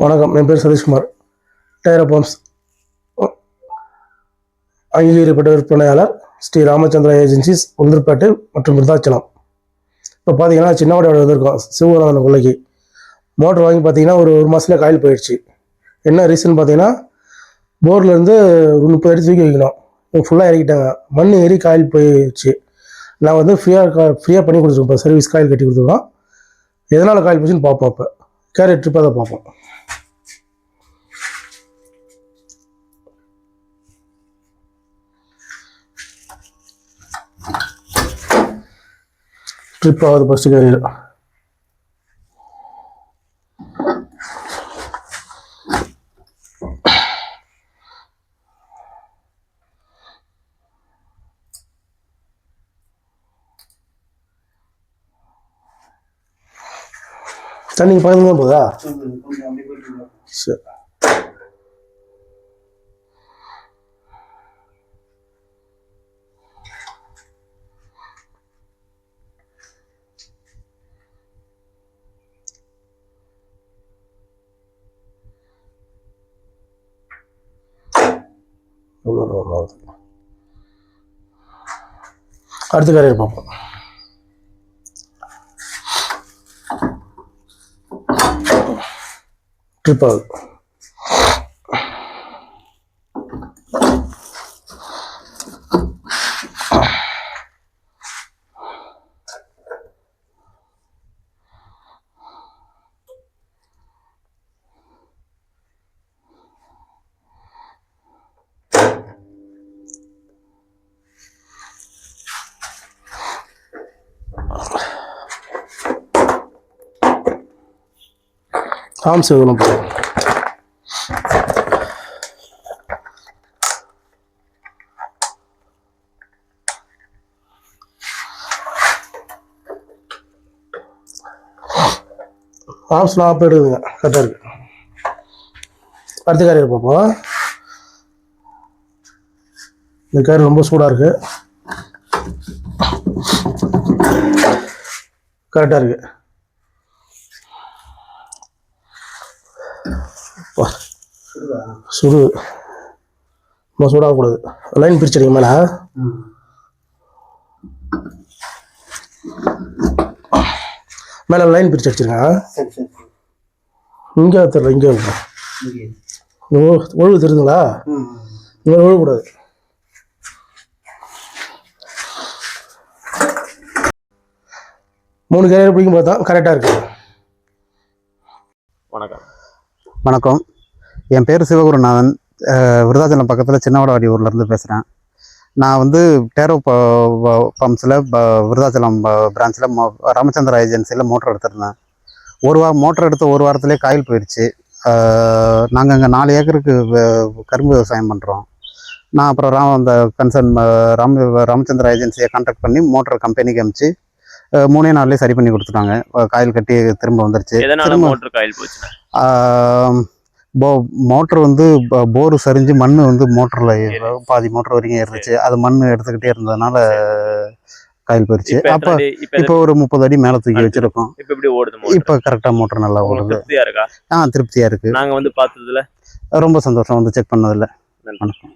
வணக்கம், என் பேர் Satishkumar. Tyre bumps அங்கீகரிக்கப்பட்ட விற்பனையாளர் ஸ்ரீ ராமச்சந்திரா ஏஜென்சிஸ், உளுந்தூர்பேட்டை மற்றும் விருதாச்சலம். இப்போ பார்த்தீங்கன்னா சின்னவடையோட வந்திருக்கோம் சிவகுமாரன் கொள்ளைக்கு. மோட்டர் வாங்கி பார்த்தீங்கன்னா ஒரு மாதத்துல காயில் போயிடுச்சு. என்ன ரீசன் பார்த்தீங்கன்னா, போர்லேருந்து ஒரு 30 அடி தூக்கி வைக்கணும், ஃபுல்லாக இறக்கிட்டாங்க. மண் ஏறி காயில் போயிடுச்சு. நான் வந்து ஃப்ரீயாக பண்ணி கொடுத்துருக்கோம். இப்போ சர்வீஸ் காயில் கட்டி கொடுத்துருக்கோம். எதனால் காயில் போச்சுன்னு பார்ப்போம். இப்போ கேரியர் ட்ரிப்பாக தான் பார்ப்போம். ட்ரிப் ஆகுது ஃபஸ்ட்டு கேரியர். தண்ணி பக்கத்துல தான் போதா? சரி. அடுத்த காரியர் பார்ப்போம். ட்ரிப் ஆகுது. ஆம் செய்யணும். ஆம்ஸ்லாம் அப்போ எடுக்குதுங்க, கரெக்டாக இருக்கு. அடுத்த காரியர் பார்ப்போம். இந்த கார் ரொம்ப சூடாக இருக்கு, கரெக்டாக இருக்கு. சுடு ரொம்ப சூடாகக்கூடாது. லைன் பிரிச்சிருங்க மேலே. மேலே லைன் பிரிச்சு அடிச்சிருங்க. இங்கே தெரியல, இங்கே ஒழுங்கு தெரியுதுங்களா? இங்கே ஒழுகக்கூடாது. மூணு கேரியர் பிடிக்கும் பார்த்தா கரெக்டாக இருக்கு. வணக்கம், என் பேர் சிவகுருநாதன். விருதாச்சலம் பக்கத்தில் சின்னவடவாடி ஊர்லேருந்து பேசுகிறேன். நான் வந்து டேரோ பம்ப்ஸில் விருதாச்சலம் பிரான்ச்சில் ராமச்சந்திரா ஏஜென்சியில் மோட்டர் எடுத்திருந்தேன். மோட்டர் எடுத்த ஒரு வாரத்துலேயே காயில் போயிடுச்சு. நாங்கள் இங்கே 4 ஏக்கருக்கு கரும்பு விவசாயம் பண்ணுறோம். நான் அப்புறம் அந்த கன்சர்ன் ராமச்சந்திரா ஏஜென்சியை கான்டாக்ட் பண்ணி மோட்டர் கம்பெனிக்கு அனுப்பிச்சு 3 நாள்லேயே சரி பண்ணி கொடுத்துட்டாங்க. காயில் கட்டி திரும்ப வந்துருச்சு. மோட்டர் வந்து போரு சரிஞ்சு மண் வந்து மோட்டரில் பாதி மோட்டர் வரைக்கும் ஏறிச்சு. அது மண் எடுத்துக்கிட்டே இருந்ததுனால காயில் போயிடுச்சு. அப்போ இப்போ ஒரு 30 அடி மேலே தூக்கி வச்சிருக்கோம். இப்போ கரெக்டாக மோட்டர் நல்லா ஓடுது. திருப்தியாக இருக்குது. நாங்கள் வந்து பார்த்ததுல ரொம்ப சந்தோஷம், வந்து செக் பண்ணதில்ல. வணக்கம்.